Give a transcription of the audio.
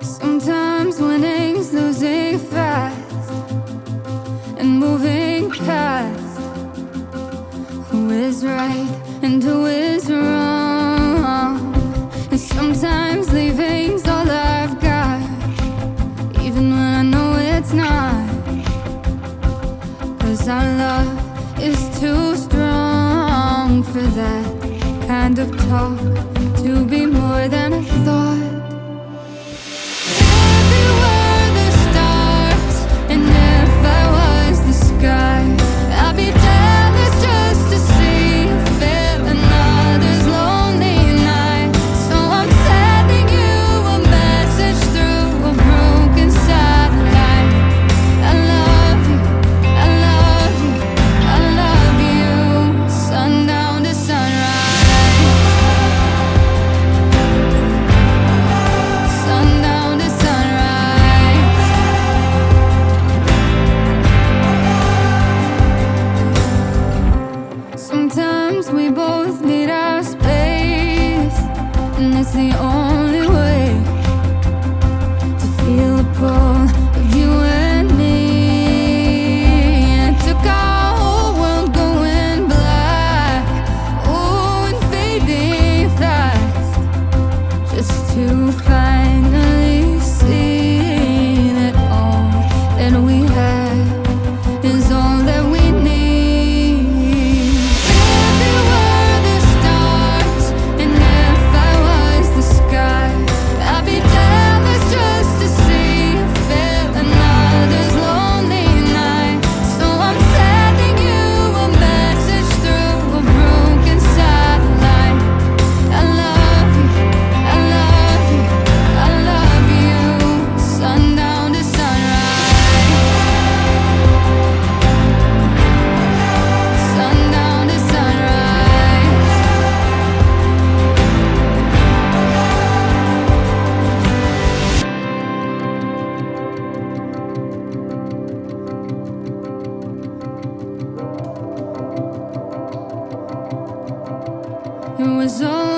Sometimes winning's losing fast and moving past who is right and who is wrong. And sometimes leaving's all I've got, even when I know it's not. 'Cause our love is too strong for that kind of talk to be more than a thought. If you were the stars and if I was the sky, I'd be jealous just to see you fill another's lonely night. So I'm sending you a message through a broken satellite. I love you, I love you, I love you. Sundown to sunrise, sundown to sunrise. Sometimes we both need our space, and it's the only way to feel the pull of you and me. And it took our whole world going black, oh, and fading fast, just to finally see that all that we have is all that we need. If you were the stars and if I was the sky, I'd be jealous just to see you fill another's lonely night. So I'm sending you a message through a broken satellite. I love you, I love you, I love you. Sundown to sunrise, sundown to sunrise. It was all